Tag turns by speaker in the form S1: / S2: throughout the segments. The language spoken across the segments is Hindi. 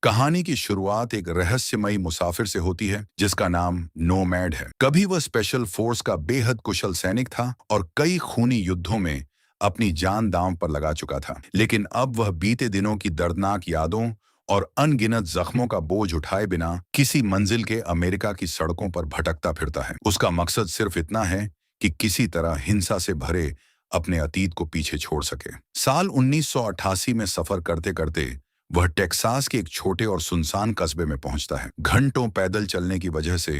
S1: कहानी की शुरुआत एक रहस्यमयी मुसाफिर से होती है जिसका नाम नोमैड है। कभी वह स्पेशल फोर्स का बेहद कुशल सैनिक था और कई खूनी युद्धों में अपनी जान दांव पर लगा चुका था। लेकिन अब वह बीते दिनों की दर्दनाक यादों और अनगिनत जख्मों का बोझ उठाए बिना किसी मंजिल के अमेरिका की सड़कों पर भटकता फिरता है। उसका मकसद सिर्फ इतना है कि किसी तरह हिंसा से भरे अपने अतीत को पीछे छोड़ सके। साल 1988 में सफर करते करते वह टेक्सास के एक छोटे और सुनसान कस्बे में पहुंचता है। घंटों पैदल चलने की वजह से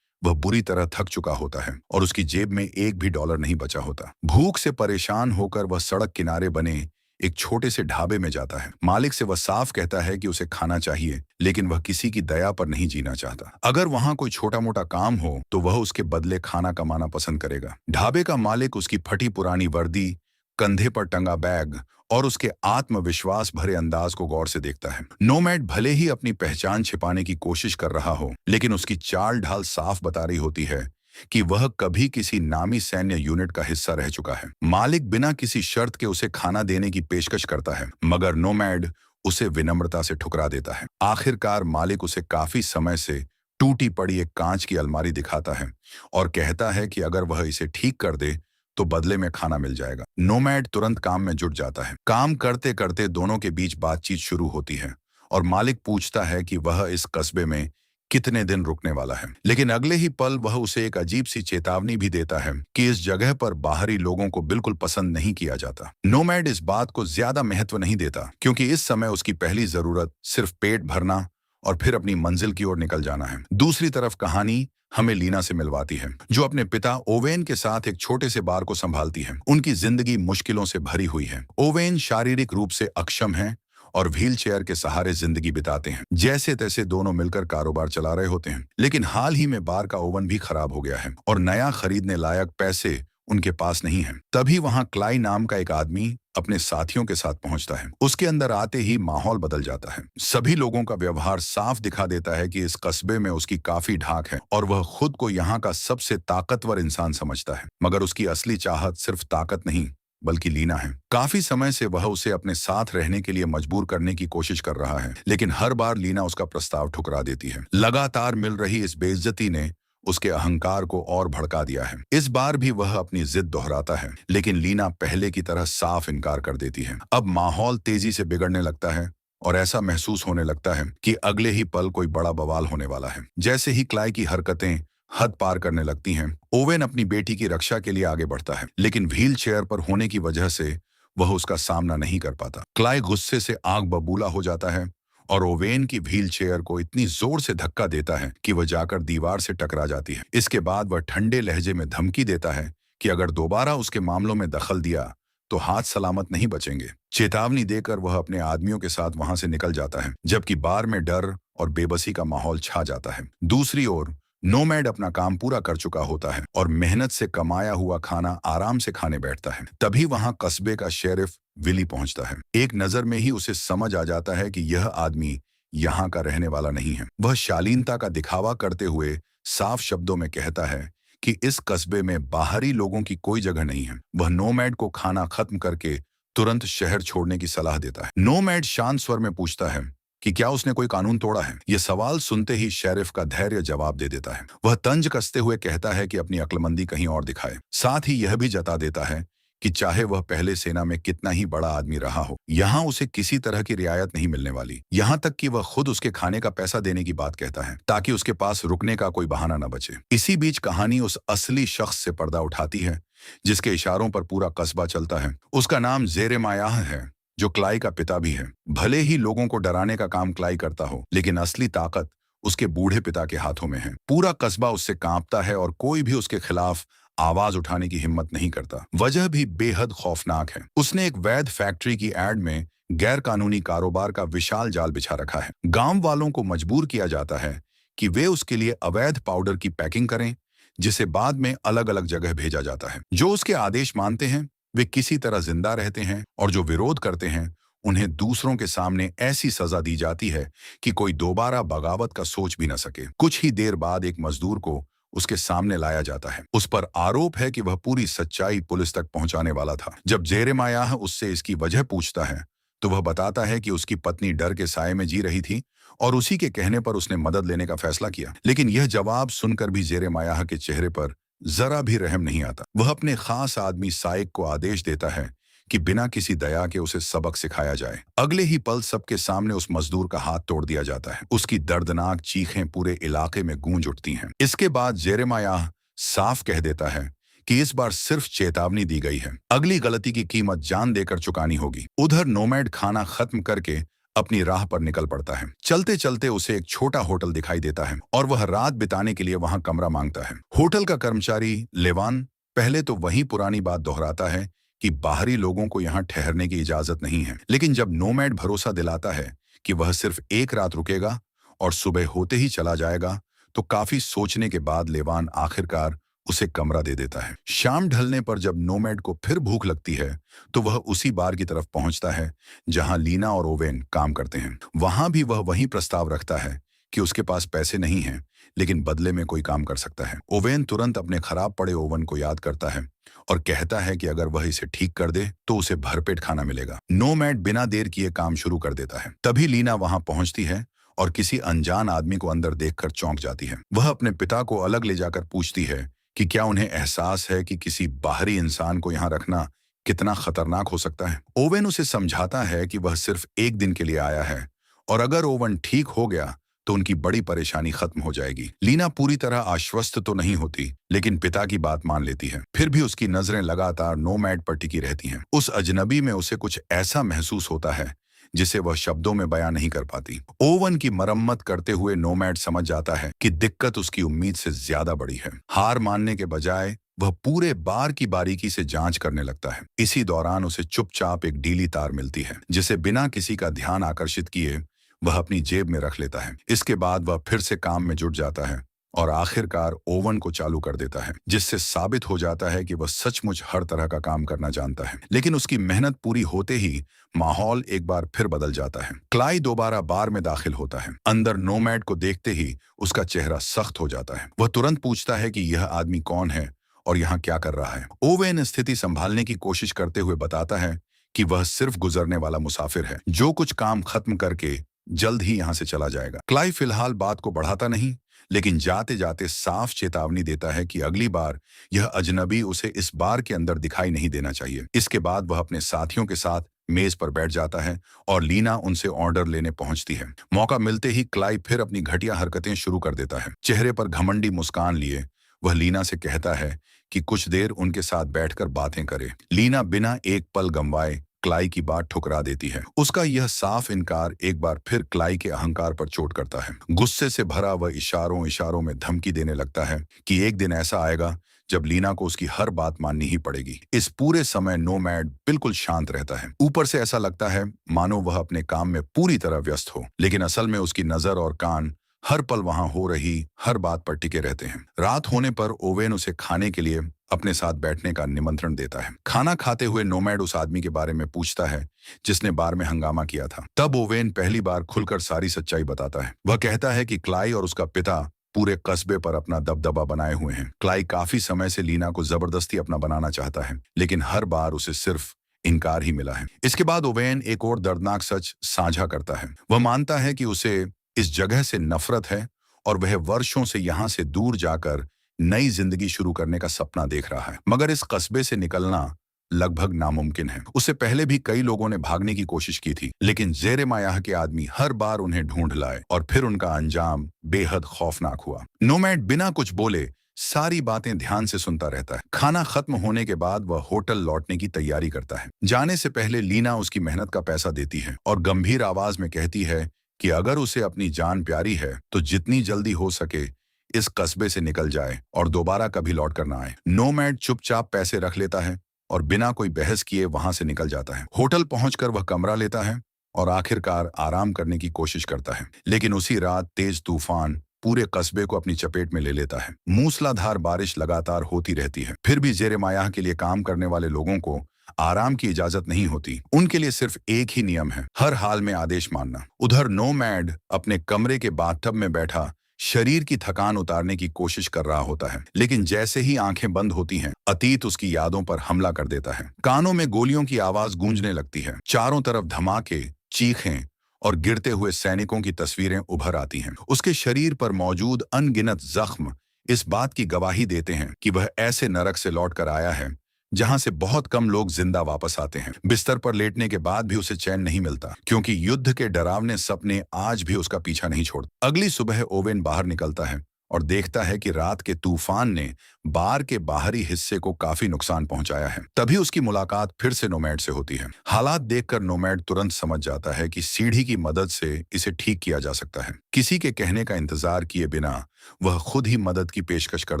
S1: वह बुरी तरह थक चुका होता है और उसकी जेब में एक भी डॉलर नहीं बचा होता। भूख से परेशान होकर वह सड़क किनारे बने एक छोटे से ढाबे में जाता है। मालिक से वह साफ कहता है कि उसे खाना चाहिए, लेकिन वह किसी की दया पर नहीं जीना चाहता। अगर वहां कोई छोटा मोटा काम हो तो वह उसके बदले खाना कमाना पसंद करेगा। ढाबे का मालिक उसकी फटी पुरानी वर्दी, कंधे पर टंगा बैग और उसके आत्मविश्वास भरे अंदाज को गौर से देखता है। नोमैड भले ही अपनी पहचान छिपाने की कोशिश कर रहा हो, लेकिन उसकी चाल ढाल साफ बता रही होती है कि वह कभी किसी नामी सैन्य यूनिट का हिस्सा रह चुका है। मालिक बिना किसी शर्त के उसे खाना देने की पेशकश करता है, मगर नोमैड उसे विनम्रता से ठुकरा देता है। आखिरकार मालिक उसे काफी समय से टूटी पड़ी एक कांच की अलमारी दिखाता है और कहता है कि अगर वह इसे ठीक कर दे तो बदले में खाना मिल जाएगा। नोमैड तुरंत काम में जुट जाता है। काम करते करते दोनों के बीच बातचीत शुरू होती है और मालिक पूछता है कि वह इस कस्बे में कितने दिन रुकने वाला है। लेकिन अगले ही पल वह उसे एक अजीब सी चेतावनी भी देता है कि इस जगह पर बाहरी लोगों को बिल्कुल पसंद नहीं किया जाता। नोमैड इस बात को ज्यादा महत्व नहीं देता, क्योंकि इस समय उसकी पहली जरूरत सिर्फ पेट भरना और फिर अपनी मंजिल की ओर निकल जाना है। दूसरी तरफ कहानी हमें लीना से मिलवाती है, जो अपने पिता ओवेन के साथ एक छोटे से बार को संभालती है। उनकी जिंदगी मुश्किलों से भरी हुई है। ओवेन शारीरिक रूप से अक्षम है और व्हीलचेयर के सहारे जिंदगी बिताते हैं। जैसे तैसे दोनों मिलकर कारोबार चला रहे होते हैं, लेकिन हाल ही में बार का ओवन भी खराब हो गया है और नया खरीदने लायक पैसे उनके पास नहीं है। तभी वहां क्लाई नाम का एक आदमी अपने साथियों के साथ पहुंचता है। उसके अंदर आते ही माहौल बदल जाता है। सभी लोगों का व्यवहार साफ दिखा देता है कि इस कस्बे में उसकी काफी ढाक है और वह खुद को यहाँ का सबसे ताकतवर इंसान समझता है। मगर उसकी असली चाहत सिर्फ ताकत नहीं बल्कि लीना है। काफी समय से वह उसे अपने साथ रहने के लिए मजबूर करने की कोशिश कर रहा है, लेकिन हर बार लीना उसका प्रस्ताव ठुकरा देती है। लगातार मिल रही इस बेइज्जती ने उसके अहंकार को और भड़का दिया है। इस बार भी वह अपनी जिद दोहराता है, लेकिन लीना पहले की तरह साफ इनकार कर देती है। अब माहौल तेजी से बिगड़ने लगता है और ऐसा महसूस होने लगता है कि अगले ही पल कोई बड़ा बवाल होने वाला है। जैसे ही क्लाई की हरकतें हद पार करने लगती हैं, ओवेन अपनी बेटी की रक्षा के लिए आगे बढ़ता है, लेकिन व्हील चेयर पर होने की वजह से वह उसका सामना नहीं कर पाता। क्लाई गुस्से से आग बबूला हो जाता है और ओवेन की व्हील चेयर को इतनी जोर से धक्का देता है कि वह जाकर दीवार से टकरा जाती है। इसके बाद वह ठंडे लहजे में धमकी देता है कि अगर दोबारा उसके मामलों में दखल दिया तो हाथ सलामत नहीं बचेंगे। चेतावनी देकर वह अपने आदमियों के साथ वहां से निकल जाता है, जबकि बार में डर और बेबसी का माहौल छा जाता है। दूसरी ओर नोमैड अपना काम पूरा कर चुका होता है और मेहनत से कमाया हुआ खाना आराम से खाने बैठता है। तभी वहां कस्बे का शेरिफ विली पहुंचता है। एक नजर में ही उसे समझ आ जाता है कि यह आदमी यहाँ का रहने वाला नहीं है। वह शालीनता का दिखावा करते हुए साफ शब्दों में कहता है कि इस कस्बे में बाहरी लोगों की कोई जगह नहीं है। वह नोमैड को खाना खत्म करके तुरंत शहर छोड़ने की सलाह देता है। नोमैड शांत स्वर में पूछता है कि क्या उसने कोई कानून तोड़ा है। यह सवाल सुनते ही शेरिफ का धैर्य जवाब दे देता है। वह तंज कसते हुए कहता है कि अपनी अक्लमंदी कहीं और दिखाए। साथ ही यह भी जता देता है कि चाहे वह पहले सेना में कितना ही बड़ा आदमी रहा हो, यहाँ उसे किसी तरह की रियायत नहीं मिलने वाली। यहाँ तक कि वह खुद उसके खाने का पैसा देने की बात कहता है, ताकि उसके पास रुकने का कोई बहाना न बचे। इसी बीच कहानी उस असली शख्स से पर्दा उठाती है जिसके इशारों पर पूरा कस्बा चलता है। उसका नाम जेरेमायाह है, जो क्लाई का पिता भी है। भले ही लोगों को डराने का काम क्लाई करता हो, लेकिन असली ताकत उसके बूढ़े पिता के हाथों में है। पूरा कस्बा उससे कांपता है और कोई भी उसके खिलाफ आवाज उठाने की हिम्मत नहीं करता। वजह भी बेहद खौफनाक है। उसने एक वैध फैक्ट्री की एड में गैर कानूनी कारोबार का विशाल जाल बिछा रखा है। गांव वालों को मजबूर किया जाता है कि वे उसके लिए अवैध पाउडर की पैकिंग करें, जिसे बाद में अलग अलग जगह भेजा जाता है। जो उसके आदेश मानते हैं वे किसी तरह जिंदा रहते हैं और जो विरोध करते हैं उन्हें दूसरों के सामने ऐसी सजा दी जाती है कि कोई दोबारा बगावत का सोच भी न सके। कुछ ही देर बाद एक मजदूर को उसके सामने लाया जाता है। उस पर आरोप है कि वह पूरी सच्चाई पुलिस तक पहुंचाने वाला था। जब जेरेमायाह उससे इसकी वजह पूछता है तो वह बताता है कि उसकी पत्नी डर के साए में जी रही थी और उसी के कहने पर उसने मदद लेने का फैसला किया। लेकिन यह जवाब सुनकर भी जेरेमायाह के चेहरे पर जरा भी रहम नहीं आता। वह अपने खास आदमी साइक को आदेश देता है कि बिना किसी दया के उसे सबक सिखाया जाए। अगले ही पल सबके सामने उस मजदूर का हाथ तोड़ दिया जाता है। उसकी दर्दनाक चीखें पूरे इलाके में गूंज उठती हैं। इसके बाद जेरेमायाह साफ कह देता है कि इस बार सिर्फ चेतावनी दी गई है, अगली गलती की कीमत जान देकर चुकानी होगी। उधर नोमैड खाना खत्म करके अपनी राह पर निकल पड़ता है। चलते चलते उसे एक छोटा होटल दिखाई देता है और वह रात बिताने के लिए वहां कमरा मांगता है। होटल का कर्मचारी लेवान पहले तो वही पुरानी बात दोहराता है कि बाहरी लोगों को यहाँ ठहरने की इजाजत नहीं है, लेकिन जब नोमैड भरोसा दिलाता है कि वह सिर्फ एक रात रुकेगा और सुबह होते ही चला जाएगा, तो काफी सोचने के बाद लेवान आखिरकार उसे कमरा दे देता है। शाम ढलने पर जब नोमैड को फिर भूख लगती है तो वह उसी बार की तरफ पहुंचता है जहां लीना और ओवेन काम करते हैं। वहां भी वह वही प्रस्ताव रखता है कि उसके पास पैसे नहीं हैं, लेकिन बदले में कोई काम कर सकता है। ओवेन तुरंत अपने खराब पड़े ओवन को याद करता है और कहता है कि अगर वह इसे ठीक कर दे तो उसे भरपेट खाना मिलेगा। नोमैड बिना देर किए काम शुरू कर देता है। तभी लीना वहां पहुंचती है और किसी अनजान आदमी को अंदर देखकर चौंक जाती है। वह अपने पिता को अलग ले जाकर पूछती है कि क्या उन्हें एहसास है कि किसी बाहरी इंसान को यहाँ रखना कितना खतरनाक हो सकता है। ओवेन उसे समझाता है कि वह सिर्फ एक दिन के लिए आया है और अगर ओवन ठीक हो गया तो उनकी बड़ी परेशानी खत्म हो जाएगी। लीना पूरी तरह आश्वस्त तो नहीं होती, लेकिन पिता की बात मान लेती है। फिर भी उसकी नजरें लगातार नोमैड पर टिकी रहती हैं। उस अजनबी में उसे कुछ ऐसा महसूस होता है जिसे वह शब्दों में बयां नहीं कर पाती। ओवन की मरम्मत करते हुए नोमैड समझ जाता है कि दिक्कत उसकी उम्मीद से ज्यादा बड़ी है। हार मानने के बजाय वह पूरे बार की बारीकी से जांच करने लगता है। इसी दौरान उसे चुपचाप एक ढीली तार मिलती है, जिसे बिना किसी का ध्यान आकर्षित किए वह अपनी जेब में रख लेता है। इसके बाद वह फिर से काम में जुट जाता है और आखिरकार ओवन को चालू कर देता है, जिससे साबित हो जाता है कि वह सचमुच हर तरह का काम करना जानता है। लेकिन उसकी मेहनत पूरी होते ही माहौल एक बार फिर बदल जाता है। क्लाई दोबारा बार में दाखिल होता है। अंदर नोमैड को देखते ही उसका चेहरा सख्त हो जाता है। वह तुरंत पूछता है कि यह आदमी कौन है और यहाँ क्या कर रहा है। ओवेन स्थिति संभालने की कोशिश करते हुए बताता है कि वह सिर्फ गुजरने वाला मुसाफिर है, जो कुछ काम खत्म करके जल्द ही यहाँ से चला जाएगा। क्लाई फिलहाल बात को बढ़ाता नहीं, लेकिन जाते जाते साफ चेतावनी देता है कि अगली बार यह अजनबी उसे इस बार के अंदर दिखाई नहीं देना चाहिए। इसके बाद वह अपने साथियों के साथ मेज पर बैठ जाता है और लीना उनसे ऑर्डर लेने पहुंचती है। मौका मिलते ही क्लाई फिर अपनी घटिया हरकतें शुरू कर देता है। चेहरे पर घमंडी मुस्कान लिए वह लीना से कहता है कि कुछ देर उनके साथ बैठकर बातें करे। लीना बिना एक पल गंवाए क्लाई की बात ठुकरा देती है। उसका यह साफ इनकार एक बार फिर क्लाई के अहंकार पर चोट करता है। गुस्से से भरा वह इशारों इशारों में धमकी देने लगता है कि एक दिन ऐसा आएगा जब लीना को उसकी हर बात माननी ही पड़ेगी। इस पूरे समय नोमैड बिल्कुल शांत रहता है। ऊपर से ऐसा लगता है मानो वह अपने काम में पूरी तरह व्यस्त हो, लेकिन असल में उसकी नजर और कान हर पल वहां हो रही हर बात पर टिके रहते हैं। रात होने पर ओवेन उसे खाने के लिए अपने साथ बैठने का निमंत्रण देता है। खाना खाते हुए नोमैड उस आदमी के बारे में पूछता है जिसने बार में हंगामा किया था। तब ओवेन पहली बार खुलकर सारी सच्चाई बताता है। वह कहता है कि क्लाई और उसका पिता पूरे कस्बे पर अपना दबदबा बनाए हुए हैं। क्लाई काफी समय से लीना को जबरदस्ती अपना बनाना चाहता है, लेकिन हर बार उसे सिर्फ इनकार ही मिला है। इसके बाद ओवेन एक और दर्दनाक सच साझा करता है। वह मानता है कि उसे इस जगह से नफरत है और वह वर्षों से यहाँ से दूर जाकर नई जिंदगी शुरू करने का सपना देख रहा है, मगर इस कस्बे से निकलना लगभग नामुमकिन है। उससे पहले भी कई लोगों ने भागने की कोशिश की थी, लेकिन जेरेमायाह के आदमी हर बार उन्हें ढूंढ लाए और फिर उनका अंजाम बेहद खौफनाक हुआ। नोमैड बिना कुछ बोले सारी बातें ध्यान से सुनता रहता है। खाना खत्म होने के बाद वह होटल लौटने की तैयारी करता है। जाने से पहले लीना उसकी मेहनत का पैसा देती है और गंभीर आवाज में कहती है कि अगर उसे अपनी जान प्यारी है तो जितनी जल्दी हो सके इस कस्बे से निकल जाए और दोबारा कभी लौट कर ना आए। नोमैड चुपचाप पैसे रख लेता है और बिना कोई बहस किए वहां से निकल जाता है। होटल पहुंचकर वह कमरा लेता है और आखिरकार आराम करने की कोशिश करता है, लेकिन उसी रात तेज तूफान पूरे कस्बे को अपनी चपेट में ले लेता है। मूसलाधार बारिश लगातार होती रहती है। फिर भी जेरेमायाह के लिए काम करने वाले लोगों को आराम की इजाजत नहीं होती। उनके लिए सिर्फ एक ही नियम है, हर हाल में आदेश मानना। उधर नोमैड अपने कमरे के बाथटब में बैठा शरीर की थकान उतारने की कोशिश कर रहा होता है, लेकिन जैसे ही आंखें बंद होती हैं, अतीत उसकी यादों पर हमला कर देता है। कानों में गोलियों की आवाज गूंजने लगती है। चारों तरफ धमाके, चीखें और गिरते हुए सैनिकों की तस्वीरें उभर आती हैं। उसके शरीर पर मौजूद अनगिनत जख्म इस बात की गवाही देते हैं कि वह ऐसे नरक से लौट कर आया है जहां से बहुत कम लोग जिंदा वापस आते हैं। बिस्तर पर लेटने के बाद भी उसे चैन नहीं मिलता, क्योंकि युद्ध के डरावने सपने आज भी उसका पीछा नहीं छोड़ते। अगली सुबह ओवेन बाहर निकलता है और देखता है कि रात के तूफान ने बार के बाहरी हिस्से को काफी नुकसान पहुंचाया है। तभी उसकी मुलाकात फिर से नोमैड से होती है। हालात देखकर नोमैड तुरंत समझ जाता है कि सीढ़ी की मदद से इसे ठीक किया जा सकता है। किसी के कहने का इंतजार किए बिना वह खुद ही मदद की पेशकश कर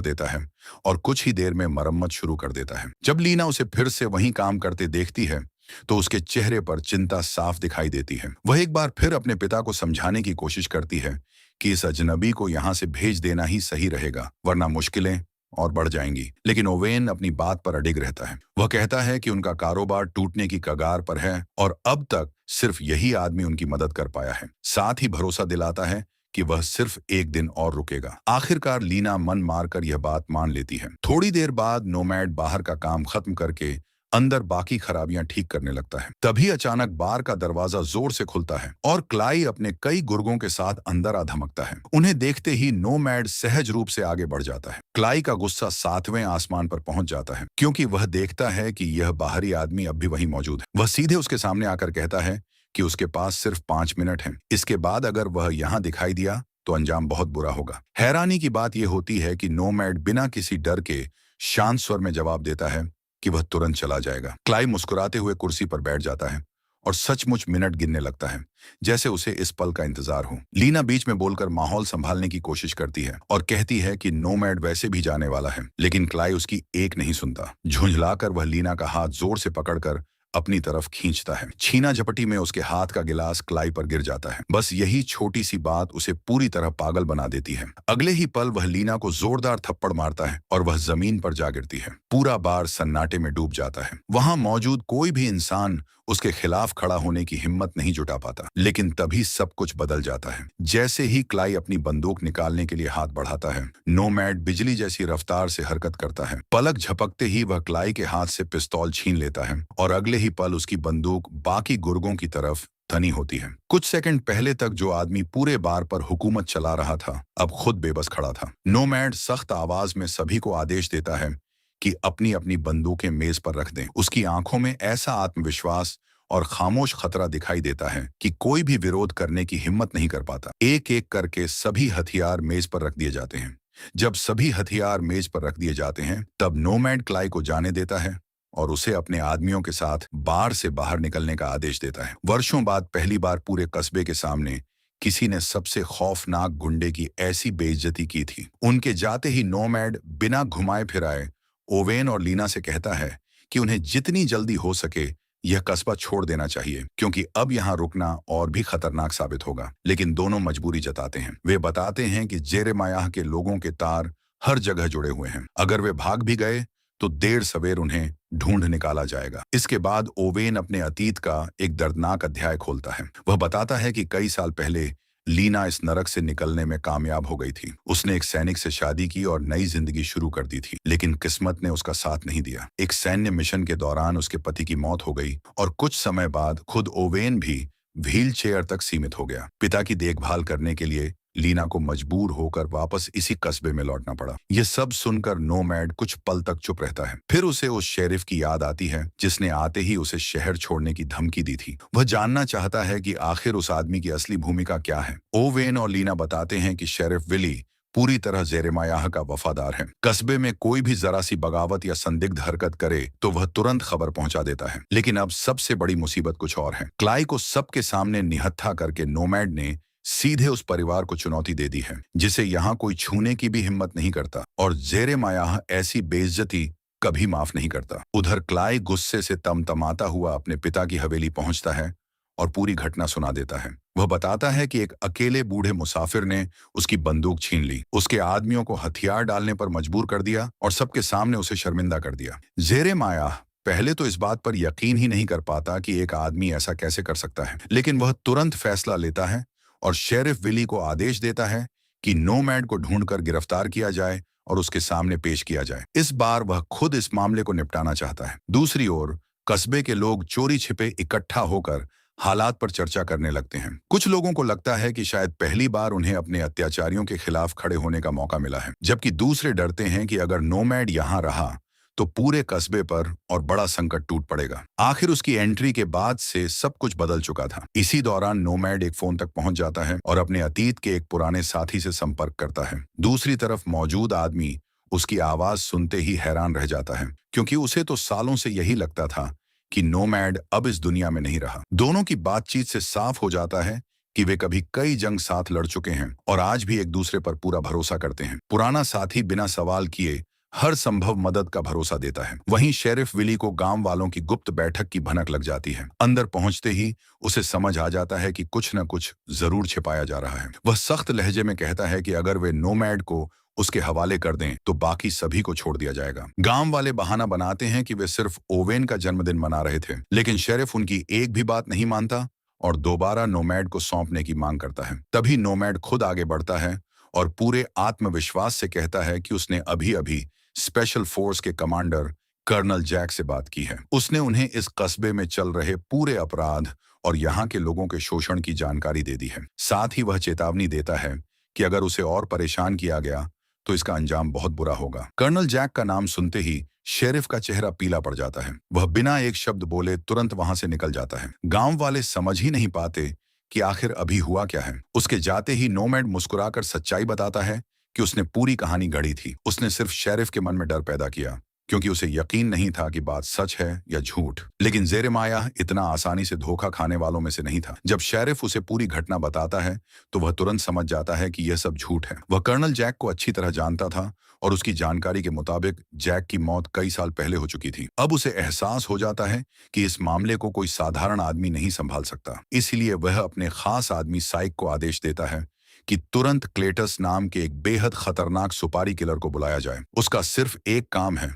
S1: देता है और कुछ ही देर में मरम्मत शुरू कर देता है। जब लीना उसे फिर से वहीं काम करते देखती है तो उसके चेहरे पर चिंता साफ दिखाई देती है। वह एक बार फिर अपने पिता को समझाने की कोशिश करती है कि इस अजनबी को यहां से भेज देना ही सही रहेगा, वरना मुश्किलें और बढ़ जाएंगी। लेकिन ओवेन अपनी बात पर अडिग रहता है। वह कहता है कि उनका कारोबार टूटने की कगार पर है और अब तक सिर्फ यही आदमी उनकी मदद कर पाया है। साथ ही भरोसा दिलाता है कि वह सिर्फ एक दिन और रुकेगा। आखिरकार लीना मन मारकर यह बात मान लेती है। थोड़ी देर बाद नोमैड बाहर का काम खत्म करके अंदर बाकी खराबियां ठीक करने लगता है। तभी अचानक बार का दरवाजा जोर से खुलता है और क्लाई अपने कई गुर्गों के साथ अंदर आ धमकता है। उन्हें देखते ही नोमैड सहज रूप से आगे बढ़ जाता है। क्लाई का गुस्सा 7वें आसमान पर पहुंच जाता है, क्योंकि वह देखता है कि यह बाहरी आदमी अब भी वहीं मौजूद है। वह सीधे उसके सामने आकर कहता है कि उसके पास सिर्फ 5 मिनट हैं। इसके बाद अगर वह यहाँ दिखाई दिया तो अंजाम बहुत बुरा होगा। हैरानी की बात यह होती है कि नोमैड बिना किसी डर के शांत स्वर में जवाब देता है कि वह तुरंत चला जाएगा। क्लाई मुस्कुराते हुए कुर्सी पर बैठ जाता है और सचमुच मिनट गिनने लगता है, जैसे उसे इस पल का इंतजार हो। लीना बीच में बोलकर माहौल संभालने की कोशिश करती है और कहती है कि नोमैड वैसे भी जाने वाला है, लेकिन क्लाई उसकी एक नहीं सुनता। झुंझलाकर वह लीना का हाथ जोर से पकड़कर अपनी तरफ खींचता है। छीना झपटी में उसके हाथ का गिलास क्लाई पर गिर जाता है। बस यही छोटी सी बात उसे पूरी तरह पागल बना देती है। अगले ही पल वह लीना को जोरदार थप्पड़ मारता है और वह जमीन पर जा गिरती है। पूरा बार सन्नाटे में डूब जाता है। वहां मौजूद कोई भी इंसान उसके खिलाफ खड़ा होने की हिम्मत नहीं जुटा पाता। लेकिन तभी सब कुछ बदल जाता है। जैसे ही क्लाई अपनी बंदूक निकालने के लिए हाथ बढ़ाता है, नोमैड बिजली जैसी रफ्तार से हरकत करता है। पलक झपकते ही वह क्लाई के हाथ से पिस्तौल छीन लेता है और अगले ही पल उसकी बंदूक बाकी गुर्गों की तरफ धनी होती है। कुछ सेकंड पहले तक जो आदमी पूरे बार पर हुकूमत चला रहा था, अब खुद बेबस खड़ा था। नोमैड सख्त आवाज में सभी को आदेश देता है कि अपनी अपनी बंदूकें मेज पर रख दें। उसकी आंखों में ऐसा आत्मविश्वास और खामोश खतरा दिखाई देता है कि कोई भी विरोध करने की हिम्मत नहीं कर पाता। एक एक करके सभी हथियार मेज पर रख दिए जाते हैं। जब सभी हथियार मेज पर रख दिए जाते हैं, तब नोमैड क्लाई को जाने देता है और उसे अपने आदमियों के साथ बार से बाहर निकलने का आदेश देता है। वर्षों बाद पहली बार पूरे कस्बे के सामने किसी ने सबसे खौफनाक गुंडे की ऐसी बेइज्जती की थी। उनके जाते ही नोमैड बिना घुमाए फिराए ओवेन और लीना से कहता है कि उन्हें जितनी जल्दी हो सके यह कस्बा छोड़ देना चाहिए, क्योंकि अब यहाँ रुकना और भी खतरनाक साबित होगा। लेकिन दोनों मजबूरी जताते हैं। वे बताते हैं कि जेरेमायाह के लोगों के तार हर जगह जुड़े हुए हैं। अगर वे भाग भी गए तो देर सवेर उन्हें ढूंढ निकाला जाएगा। इसके बाद ओवेन अपने अतीत का एक दर्दनाक अध्याय खोलता है। वह बताता है कि कई साल पहले लीना इस नरक से निकलने में कामयाब हो गई थी। उसने एक सैनिक से शादी की और नई जिंदगी शुरू कर दी थी, लेकिन किस्मत ने उसका साथ नहीं दिया। एक सैन्य मिशन के दौरान उसके पति की मौत हो गई और कुछ समय बाद खुद ओवेन भी व्हील चेयर तक सीमित हो गया। पिता की देखभाल करने के लिए लीना को मजबूर होकर वापस इसी कस्बे में लौटना पड़ा। यह सब सुनकर नोमैड कुछ पल तक चुप रहता है। फिर उसे उस शेरिफ की याद आती है जिसने आते ही उसे शहर छोड़ने की धमकी दी थी। वह जानना चाहता है कि आखिर उस आदमी की असली भूमिका क्या है। ओवेन और लीना बताते हैं कि शेरिफ विली पूरी तरह जेरेमायाह का वफादार है। कस्बे में कोई भी जरा सी बगावत या संदिग्ध हरकत करे तो वह तुरंत खबर पहुंचा देता है। लेकिन अब सबसे बड़ी मुसीबत कुछ और है। क्लाई को सबके सामने निहत्था करके नोमैड ने सीधे उस परिवार को चुनौती दे दी है जिसे यहाँ कोई छूने की भी हिम्मत नहीं करता, और जेरेमायाह ऐसी बेइज्जती कभी माफ नहीं करता। उधर क्लाई गुस्से से तमतमाता हुआ अपने पिता की हवेली पहुंचता है और पूरी घटना सुना देता है। वह बताता है कि एक अकेले बूढ़े मुसाफिर ने उसकी बंदूक छीन ली, उसके आदमियों को हथियार डालने पर मजबूर कर दिया और सबके सामने उसे शर्मिंदा कर दिया। जेरेमायाह पहले तो इस बात पर यकीन ही नहीं कर पाता कि एक आदमी ऐसा कैसे कर सकता है, लेकिन वह तुरंत फैसला लेता है और शेरिफ विली को आदेश देता है कि नोमैड को ढूंढकर गिरफ्तार किया जाए और उसके सामने पेश किया जाए। इस बार वह खुद इस मामले को निपटाना चाहता है। दूसरी ओर कस्बे के लोग चोरी छिपे इकट्ठा होकर हालात पर चर्चा करने लगते हैं। कुछ लोगों को लगता है कि शायद पहली बार उन्हें अपने अत्याचारियों के खिलाफ खड़े होने का मौका मिला है, जबकि दूसरे डरते हैं कि अगर नोमैड यहाँ रहा तो पूरे कस्बे पर और बड़ा संकट टूट पड़ेगा। आखिर उसकी एंट्री के बाद से सब कुछ बदल चुका था। इसी दौरान नोमैड एक फोन तक पहुंच जाता है और अपने अतीत के एक पुराने साथी से संपर्क करता है। दूसरी तरफ मौजूद आदमी उसकी आवाज सुनते ही हैरान रह जाता है, क्योंकि उसे तो सालों से यही लगता था कि नोमैड अब इस दुनिया में नहीं रहा। दोनों की बातचीत से साफ हो जाता है कि वे कभी कई जंग साथ लड़ चुके हैं और आज भी एक दूसरे पर पूरा भरोसा करते हैं। पुराना साथी बिना सवाल किए हर संभव मदद का भरोसा देता है। वहीं शेरिफ विली को गांव वालों की गुप्त बैठक की भनक लग जाती है। अंदर पहुंचते ही उसे समझ आ जाता है कि कुछ न कुछ जरूर छिपाया जा रहा है। वह सख्त लहजे में कहता है कि अगर वे नोमैड को उसके हवाले कर दें तो बाकी सभी को छोड़ दिया जाएगा। गांव वाले बहाना बनाते हैं कि वे सिर्फ ओवेन का जन्मदिन मना रहे थे, लेकिन शेरिफ उनकी एक भी बात नहीं मानता और दोबारा नोमैड को सौंपने की मांग करता है। तभी नोमैड खुद आगे बढ़ता है और पूरे आत्मविश्वास से कहता है कि उसने अभी अभी स्पेशल फोर्स के कमांडर कर्नल जैक से बात की है। उसने उन्हें इस कस्बे में चल रहे पूरे अपराध और यहाँ के लोगों के शोषण की जानकारी दे दी है। साथ ही वह चेतावनी देता है कि अगर उसे और परेशान किया गया तो इसका अंजाम बहुत बुरा होगा। कर्नल जैक का नाम सुनते ही शेरिफ का चेहरा पीला पड़ जाता है। वह बिना एक शब्द बोले तुरंत वहां से निकल जाता है। गांव वाले समझ ही नहीं पाते कि आखिर अभी हुआ क्या है। उसके जाते ही नोमैड मुस्कुराकर सच्चाई बताता है कि उसने पूरी कहानी गढ़ी थी। उसने सिर्फ शेरिफ के मन में डर पैदा किया, क्योंकि उसे यकीन नहीं था कि बात सच है या झूठ। लेकिन जेरेमाया इतना आसानी से धोखा खाने वालों में से नहीं था। जब शेरिफ उसे पूरी घटना बताता है तो वह तुरंत समझ जाता है कि यह सब झूठ है। वह कर्नल जैक को अच्छी तरह जानता था और उसकी जानकारी के मुताबिक जैक की मौत कई साल पहले हो चुकी थी। अब उसे एहसास हो जाता है कि इस मामले को कोई साधारण आदमी नहीं संभाल सकता। इसलिए वह अपने खास आदमी साइक को आदेश देता है कि तुरंत क्लेटस नाम के एक बेहद खतरनाक सुपारी किलर को बुलाया जाए। उसका सिर्फ एक काम है,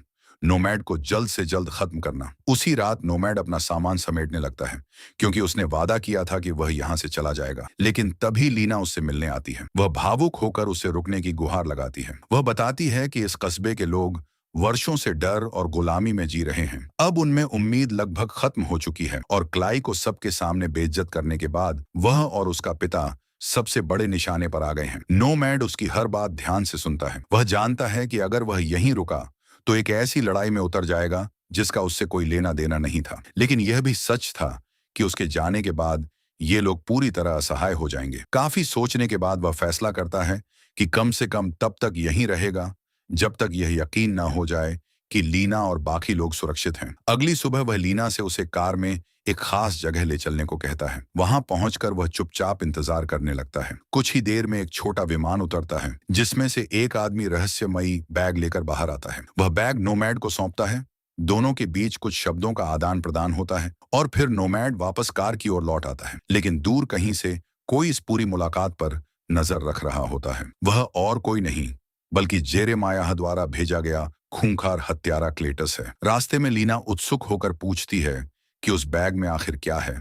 S1: नोमैड को जल्द से जल्द खत्म करना। उसी रात नोमैड अपना सामान समेटने लगता है, क्योंकि उसने वादा किया था कि वह यहाँ से चला जाएगा। लेकिन तभी लीना उससे मिलने आती है। वह भावुक होकर उसे रुकने की गुहार लगाती है। वह बताती है कि इस कस्बे के लोग वर्षों से डर और गुलामी में जी रहे हैं। अब उनमें उम्मीद लगभग खत्म हो चुकी है और क्लाई को सबके सामने बेइज्जत करने के बाद वह और उसका पिता सबसे बड़े निशाने पर आ गए हैं। नोमैड उसकी हर बात ध्यान से सुनता है। वह जानता है कि अगर वह यहीं रुका तो एक ऐसी लड़ाई में उतर जाएगा जिसका उससे कोई लेना देना नहीं था। लेकिन यह भी सच था कि उसके जाने के बाद ये लोग पूरी तरह असहाय हो जाएंगे। काफी सोचने के बाद वह फैसला करता है कि कम से कम तब तक यहीं रहेगा जब तक यह यकीन ना हो जाए कि लीना और बाकी लोग सुरक्षित हैं। अगली सुबह वह लीना से उसे कार में एक खास जगह ले चलने को कहता है। वहां पहुंचकर वह चुपचाप इंतजार करने लगता है। कुछ ही देर में एक छोटा विमान उतरता है, जिसमें से एक आदमी रहस्यमयी बैग लेकर बाहर आता है। वह बैग नोमैड को सौंपता है। दोनों के बीच कुछ शब्दों का आदान प्रदान होता है और फिर नोमैड वापस कार की ओर लौट आता है। लेकिन दूर कहीं से कोई इस पूरी मुलाकात पर नजर रख रहा होता है। वह और कोई नहीं बल्कि जेरेमाया द्वारा भेजा गया खूंखार हत्यारा क्लेटस है। रास्ते में लीना उत्सुक होकर पूछती है कि उस बैग में आखिर क्या है,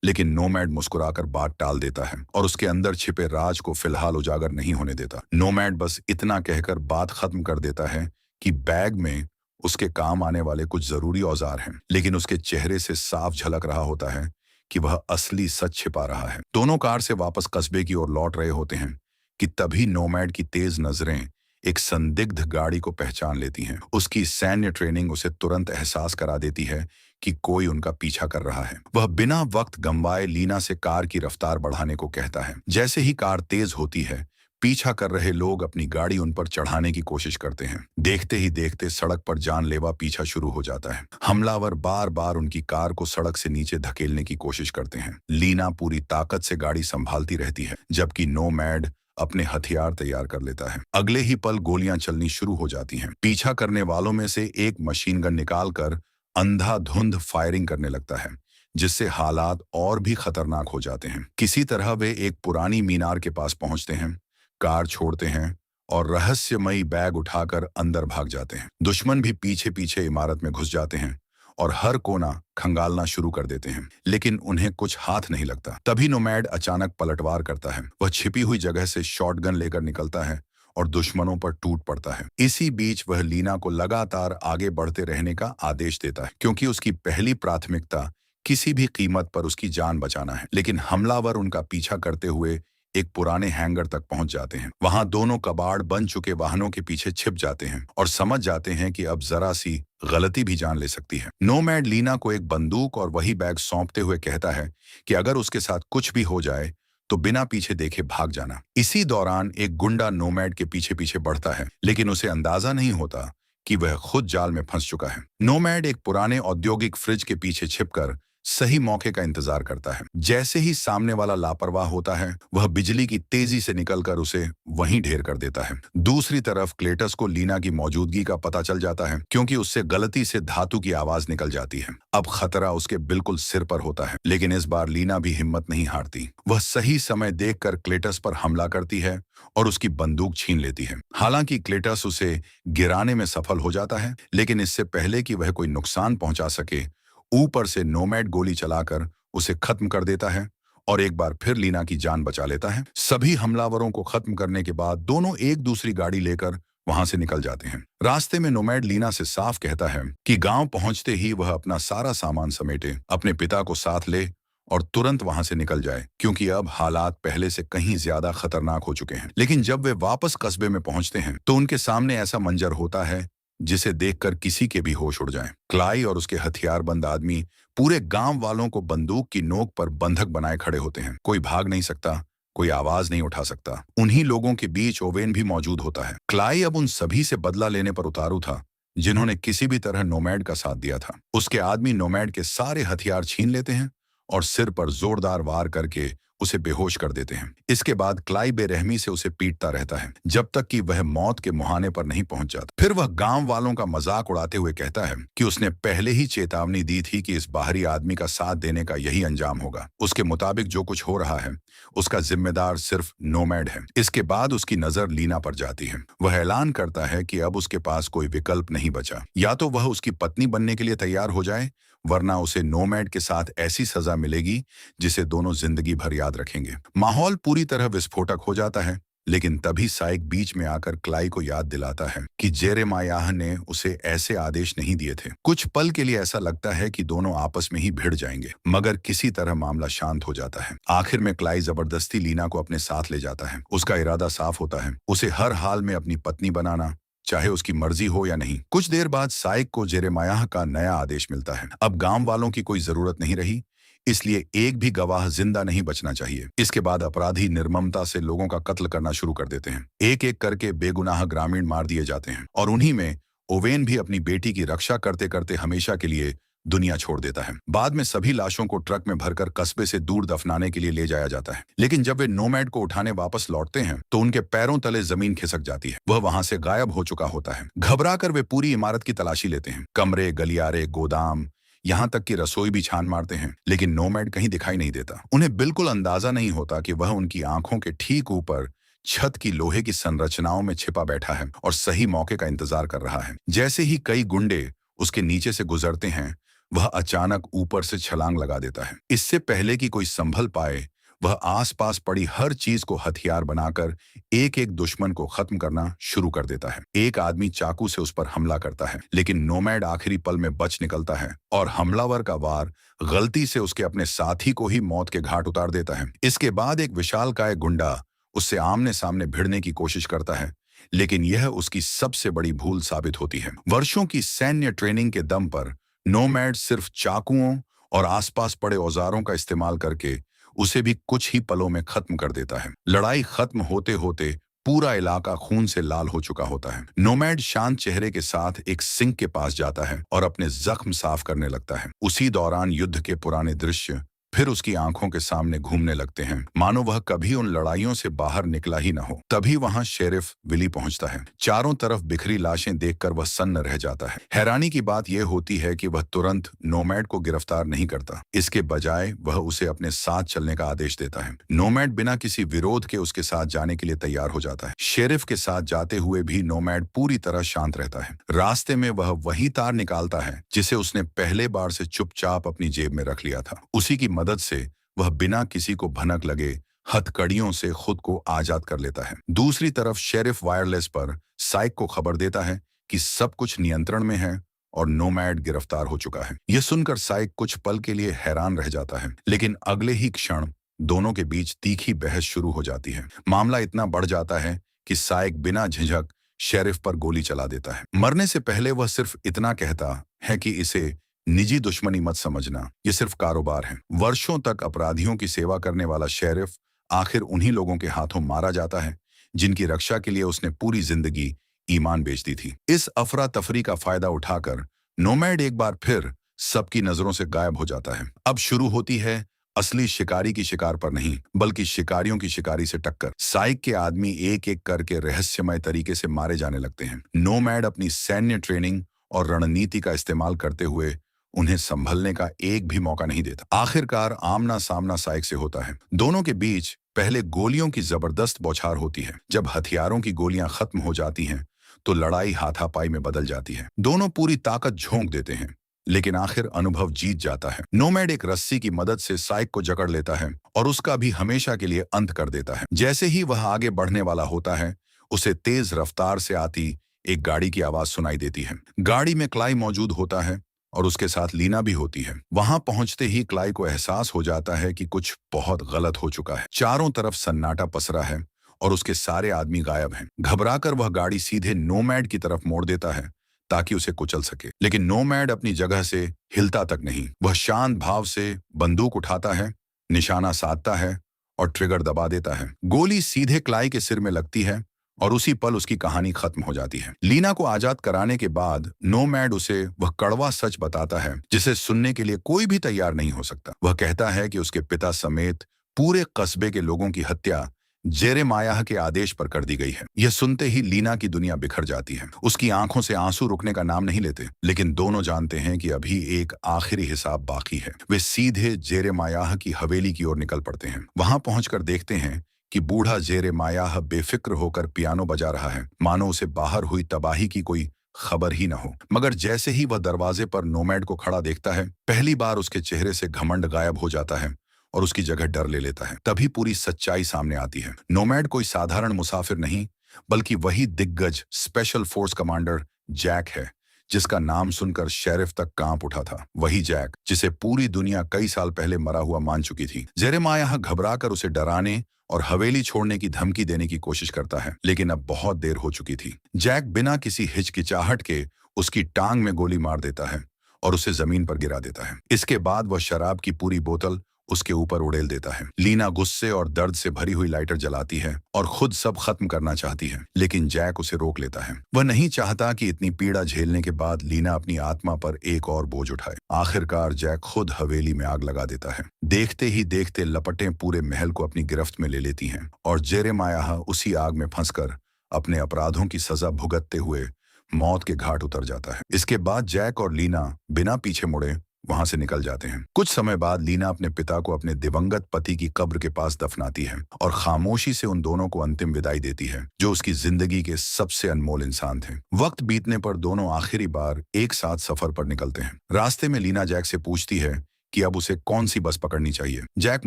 S1: लेकिन नोमैड मुस्कुराकर बात टाल देता है और उसके अंदर छिपे राज को फिलहाल उजागर नहीं होने देता। नोमैड बस इतना कहकर बात खत्म कर देता है कि बैग में उसके काम आने वाले कुछ जरूरी औजार हैं, लेकिन उसके चेहरे से साफ झलक रहा होता है कि वह असली सच छिपा रहा है। दोनों कार से वापस कस्बे की ओर लौट रहे होते हैं कि तभी नोमैड की तेज नजरें एक संदिग्ध गाड़ी को पहचान लेती हैं। उसकी सैन्य ट्रेनिंग उसे तुरंत एहसास करा देती है कि कोई उनका पीछा कर रहा है। वह बिना वक्त गंवाए लीना से कार की रफ्तार बढ़ाने को कहता है। जैसे ही कार तेज होती है, पीछा कर रहे लोग अपनी गाड़ी उन पर चढ़ाने की कोशिश करते हैं। देखते ही देखते सड़क पर जानलेवा पीछा शुरू हो जाता है। हमलावर बार बार उनकी कार को सड़क से नीचे धकेलने की कोशिश करते हैं। लीना पूरी ताकत से गाड़ी संभालती रहती है, जबकि नोमैड अपने हथियार तैयार कर लेता है। अगले ही पल गोलियां चलनी शुरू हो जाती हैं। पीछा करने वालों में से एक मशीन गन निकालकर अंधाधुंध फायरिंग करने लगता है, जिससे हालात और भी खतरनाक हो जाते हैं। किसी तरह वे एक पुरानी मीनार के पास पहुंचते हैं, कार छोड़ते हैं और रहस्यमयी बैग उठाकर अंदर भाग जाते हैं। दुश्मन भी पीछे पीछे इमारत में घुस जाते हैं और हर कोना खंगालना शुरू कर देते हैं, लेकिन उन्हें कुछ हाथ नहीं लगता। तभी नोमैड अचानक पलटवार करता है। वह छिपी हुई जगह से शॉटगन लेकर निकलता है और दुश्मनों पर टूट पड़ता है। इसी बीच वह लीना को लगातार आगे बढ़ते रहने का आदेश देता है, क्योंकि उसकी पहली प्राथमिकता किसी भी कीमत पर उसकी जान बचाना है। लेकिन हमलावर उनका पीछा करते हुए एक पुराने हैंगर तक पहुंच जाते हैं। वहां दोनों कबाड़ बन चुके वाहनों के पीछे छिप जाते हैं और समझ जाते हैं कि अब जरा सी गलती भी जान ले सकती है। नोमैड लीना को एक बंदूक और वही बैग सौंपते हुए कहता है कि अगर उसके साथ कुछ भी हो जाए तो बिना पीछे देखे भाग जाना। इसी दौरान एक गुंडा नोमैड के पीछे पीछे बढ़ता है, लेकिन उसे अंदाजा नहीं होता कि वह खुद जाल में फंस चुका है। नोमैड एक पुराने औद्योगिक फ्रिज के पीछे छिपकर सही मौके का इंतजार करता है। जैसे ही सामने वाला लापरवाह होता है, वह बिजली की तेजी से निकलकर उसे वहीं ढेर कर देता है। दूसरी तरफ क्लेटस को लीना की मौजूदगी का पता चल जाता है, क्योंकि उससे गलती से धातु की आवाज निकल जाती है। अब खतरा उसके बिल्कुल सिर पर होता है, लेकिन इस बार लीना भी हिम्मत नहीं हारती। वह सही समय देखकर क्लेटस पर हमला करती है और उसकी बंदूक छीन लेती है। हालांकि क्लेटस उसे गिराने में सफल हो जाता है, लेकिन इससे पहले कि वह कोई नुकसान पहुंचा सके, ऊपर से नोमैड गोली चलाकर उसे खत्म कर देता है और एक बार फिर लीना की जान बचा लेता है। सभी हमलावरों को खत्म करने के बाद दोनों एक दूसरी गाड़ी लेकर वहां से निकल जाते हैं। रास्ते में नोमैड लीना से साफ कहता है कि गांव पहुंचते ही वह अपना सारा सामान समेटे, अपने पिता को साथ ले और तुरंत वहां से निकल जाए, क्योंकि अब हालात पहले से कहीं ज्यादा खतरनाक हो चुके हैं। लेकिन जब वे वापस कस्बे में पहुंचते हैं तो उनके सामने ऐसा मंजर होता है जिसे देखकर किसी के भी होश उड़ जाएं। क्लाई और उसके हथियारबंद आदमी पूरे गांव वालों को बंदूक की नोक पर बंधक बनाए खड़े होते हैं। कोई भाग नहीं सकता, कोई आवाज नहीं उठा सकता। उन्हीं लोगों के बीच ओवेन भी मौजूद होता है। क्लाई अब उन सभी से बदला लेने पर उतारू था जिन्होंने किसी भी तरह नोमैड का साथ दिया था। उसके आदमी नोमैड के सारे हथियार छीन लेते हैं और सिर पर जोरदार वार करके उसे बेहोश कर देते हैं। इसके बाद क्लाई बेरहमी से उसे पीटता रहता है जब तक कि वह मौत के मुहाने पर नहीं पहुंच जाता। फिर वह गांव वालों का मजाक उड़ाते हुए कहता है कि उसने पहले ही चेतावनी दी थी कि इस बाहरी आदमी का साथ देने का यही अंजाम होगा। उसके मुताबिक जो कुछ हो रहा है उसका जिम्मेदार सिर्फ नोमैड है। इसके बाद उसकी नजर लीना पर जाती है। वह ऐलान करता है कि अब उसके पास कोई विकल्प नहीं बचा, या तो वह उसकी पत्नी बनने के लिए तैयार हो जाए, वरना उसे नोमैड के साथ ऐसी सजा मिलेगी जिसे दोनों जिंदगी भर याद रखेंगे। माहौल पूरी तरह विस्फोटक हो जाता है, लेकिन तभी साइक बीच में आकर क्लाई को याद दिलाता है कि जेरेमायाह ने उसे ऐसे आदेश नहीं दिए थे। कुछ पल के लिए ऐसा लगता है कि दोनों आपस में ही भिड़ जाएंगे, मगर किसी तरह मामला शांत हो जाता है। आखिर में क्लाई जबरदस्ती लीना को अपने साथ ले जाता है। उसका इरादा साफ होता है, उसे हर हाल में अपनी पत्नी बनाना, चाहे उसकी मर्जी हो या नहीं। कुछ देर बाद साइक को जेरेमायाह का नया आदेश मिलता है। अब गांव वालों की कोई जरूरत नहीं रही, इसलिए एक भी गवाह जिंदा नहीं बचना चाहिए। इसके बाद अपराधी निर्ममता से लोगों का कत्ल करना शुरू कर देते हैं। एक एक करके बेगुनाह ग्रामीण मार दिए जाते हैं और उन्हीं में ओवेन भी अपनी बेटी की रक्षा करते करते हमेशा के लिए दुनिया छोड़ देता है। बाद में सभी लाशों को ट्रक में भरकर कस्बे से दूर दफनाने के लिए ले जाया जाता है। लेकिन जब वे नोमैड को उठाने वापस लौटते हैं तो उनके पैरों तले जमीन खिसक जाती है। वह वहां से गायब हो चुका होता है। घबराकर वे पूरी इमारत की तलाशी लेते हैं, कमरे, गलियारे, गोदाम, यहाँ तक कि रसोई भी छान मारते हैं, लेकिन नोमैड कहीं दिखाई नहीं देता। उन्हें बिल्कुल अंदाजा नहीं होता कि वह उनकी आंखों के ठीक ऊपर छत की लोहे की संरचनाओं में छिपा बैठा है और सही मौके का इंतजार कर रहा है। जैसे ही कई गुंडे उसके नीचे से गुजरते हैं, वह अचानक ऊपर से छलांग लगा देता है। इससे पहले कि कोई संभल पाए, वह आसपास पड़ी हर चीज को हथियार बनाकर एक एक दुश्मन को खत्म करना शुरू कर देता है। एक आदमी चाकू से उस पर हमला करता है, लेकिन नोमैड आखिरी पल में बच निकलता है और हमलावर का वार गलती से उसके अपने साथी को ही मौत के घाट उतार देता है। इसके बाद एक विशालकाय गुंडा उससे आमने सामने भिड़ने की कोशिश करता है, लेकिन यह उसकी सबसे बड़ी भूल साबित होती है। वर्षों की सैन्य ट्रेनिंग के दम पर नोमैड सिर्फ चाकुओं और आसपास पड़े औजारों का इस्तेमाल करके उसे भी कुछ ही पलों में खत्म कर देता है। लड़ाई खत्म होते होते पूरा इलाका खून से लाल हो चुका होता है। नोमैड शांत चेहरे के साथ एक सिंक के पास जाता है और अपने जख्म साफ करने लगता है। उसी दौरान युद्ध के पुराने दृश्य फिर उसकी आंखों के सामने घूमने लगते हैं, मानो वह कभी उन लड़ाइयों से बाहर निकला ही न हो। तभी वहां शेरिफ विली पहुंचता है। चारों तरफ बिखरी लाशें देखकर वह सन्न रह जाता है। हैरानी की बात यह होती है कि वह तुरंत नोमैड को गिरफ्तार नहीं करता। इसके बजाय वह उसे अपने साथ चलने का आदेश देता है। नोमैड बिना किसी विरोध के उसके साथ जाने के लिए तैयार हो जाता है। शेरिफ के साथ जाते हुए भी नोमैड पूरी तरह शांत रहता है। रास्ते में वह वही तार निकालता है जिसे उसने पहले बार से चुपचाप अपनी जेब में रख लिया था। उसी की मदद से वह बिना किसी को भनक लगे हथकड़ियों से खुद को आजाद कर लेता है। दूसरी तरफ शेरिफ वायरलेस पर साइक को खबर देता है कि सब कुछ नियंत्रण में है और नोमैड गिरफ्तार हो चुका है। यह सुनकर साइक कुछ पल के लिए हैरान रह जाता है, लेकिन अगले ही क्षण दोनों के बीच तीखी बहस शुरू हो जाती है। मामला इतना बढ़ जाता है कि साइक बिना झिझक शेरिफ पर गोली चला देता है। मरने से पहले वह सिर्फ इतना कहता है कि इसे निजी दुश्मनी मत समझना, ये सिर्फ कारोबार है। वर्षों तक अपराधियों की सेवा करने वाला शेरिफ आखिर उन्हीं लोगों के हाथों मारा जाता है जिनकी रक्षा के लिए उसने पूरी जिंदगी ईमान बेच दी थी। इस अफरा तफरी का फायदा उठाकर नोमैड एक बार फिर सबकी नजरों से गायब हो जाता है। अब शुरू होती है असली शिकारी की शिकार पर नहीं, बल्कि शिकारियों की शिकारी से टक्कर। साइक के आदमी एक एक करके रहस्यमय तरीके से मारे जाने लगते हैं। नोमैड अपनी सैन्य ट्रेनिंग और रणनीति का इस्तेमाल करते हुए उन्हें संभलने का एक भी मौका नहीं देता। आखिरकार आमना सामना साइक से होता है। दोनों के बीच पहले गोलियों की जबरदस्त बौछार होती है। जब हथियारों की गोलियां खत्म हो जाती हैं, तो लड़ाई हाथापाई में बदल जाती है। दोनों पूरी ताकत झोंक देते हैं, लेकिन आखिर अनुभव जीत जाता है। नोमैड एक रस्सी की मदद से साइक को जकड़ लेता है और उसका भी हमेशा के लिए अंत कर देता है। जैसे ही वह आगे बढ़ने वाला होता है, उसे तेज रफ्तार से आती एक गाड़ी की आवाज सुनाई देती है। गाड़ी में क्लाई मौजूद होता है और उसके साथ लीना भी होती है। वहां पहुंचते ही क्लाई को एहसास हो जाता है कि कुछ बहुत गलत हो चुका है। चारों तरफ सन्नाटा पसरा है और उसके सारे आदमी गायब हैं। घबराकर वह गाड़ी सीधे नोमैड की तरफ मोड़ देता है ताकि उसे कुचल सके, लेकिन नोमैड अपनी जगह से हिलता तक नहीं। वह शांत भाव से बंदूक उठाता है, निशाना साधता है और ट्रिगर दबा देता है। गोली सीधे क्लाई के सिर में लगती है और उसी पल उसकी कहानी खत्म हो जाती है। लीना को आजाद कराने के बाद नोमैड उसे वह कड़वा सच बताता है जिसे सुनने के लिए कोई भी तैयार नहीं हो सकता। वह कहता है कि उसके पिता समेत पूरे कस्बे के लोगों की हत्या जेरेमायाह के आदेश पर कर दी गई है। यह सुनते ही लीना की दुनिया बिखर जाती है। उसकी आंखों से आंसू रुकने का नाम नहीं लेते, लेकिन दोनों जानते हैं कि अभी एक आखिरी हिसाब बाकी है। वे सीधे जेरेमायाह की हवेली की ओर निकल पड़ते हैं। वहां पहुंचकर देखते हैं कि बूढ़ा जेरेमायाह बेफिक्र होकर पियानो बजा रहा है, मानो उसे बाहर हुई तबाही की कोई खबर ही न हो। मगर जैसे ही वह दरवाजे पर नोमैड को खड़ा देखता है, पहली बार उसके चेहरे से घमंड गायब हो जाता है और उसकी जगह डर ले लेता है। तभी पूरी सच्चाई सामने आती है। नोमैड कोई साधारण मुसाफिर नहीं, बल्कि वही दिग्गज स्पेशल फोर्स कमांडर जैक है, जिसका नाम सुनकर शेरिफ तक कांप उठा था। वही जैक जिसे पूरी दुनिया कई साल पहले मरा हुआ मान चुकी थी। जेरेमायाह घबराकर उसे डराने और हवेली छोड़ने की धमकी देने की कोशिश करता है, लेकिन अब बहुत देर हो चुकी थी। जैक बिना किसी हिचकिचाहट के उसकी टांग में गोली मार देता है और उसे जमीन पर गिरा देता है। इसके बाद वह शराब की पूरी बोतल उसके ऊपर उड़ेल देता है। लीना गुस्से और दर्द से भरी हुई लाइटर जलाती है और खुद सब खत्म करना चाहती है, लेकिन जैक उसे रोक लेता है। वह नहीं चाहता कि इतनी पीड़ा झेलने के बाद लीना अपनी आत्मा पर एक और बोझ उठाए। आखिरकार जैक खुद हवेली में आग लगा देता है। देखते ही देखते लपटें पूरे महल को अपनी गिरफ्त में ले लेती हैं और जेरेमायाह उसी आग में फंसकर अपने अपराधों की सजा भुगतते हुए मौत के घाट उतर जाता है। इसके बाद जैक और लीना बिना पीछे मुड़े वहां से निकल जाते हैं। कुछ समय बाद लीना अपने पिता को अपने दिवंगत पति की कब्र के पास दफनाती है और खामोशी से उन दोनों को अंतिम विदाई देती है, जो उसकी जिंदगी के सबसे अनमोल इंसान थे। वक्त बीतने पर दोनों आखिरी बार एक साथ सफर पर निकलते हैं। रास्ते में लीना जैक से पूछती है कि अब उसे कौन सी बस पकड़नी चाहिए। जैक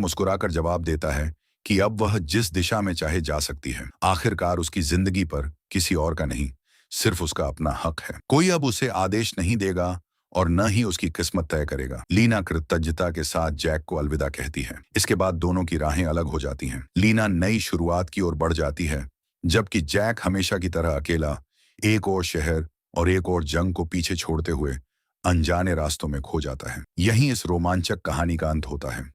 S1: मुस्कुराकर जवाब देता है कि अब वह जिस दिशा में चाहे जा सकती है। आखिरकार उसकी जिंदगी पर किसी और का नहीं, सिर्फ उसका अपना हक है। कोई अब उसे आदेश नहीं देगा और न ही उसकी किस्मत तय करेगा। लीना कृतज्ञता के साथ जैक को अलविदा कहती है। इसके बाद दोनों की राहें अलग हो जाती हैं। लीना नई शुरुआत की ओर बढ़ जाती है, जबकि जैक हमेशा की तरह अकेला एक और शहर और एक और जंग को पीछे छोड़ते हुए अनजाने रास्तों में खो जाता है। यहीं इस रोमांचक कहानी का अंत होता है।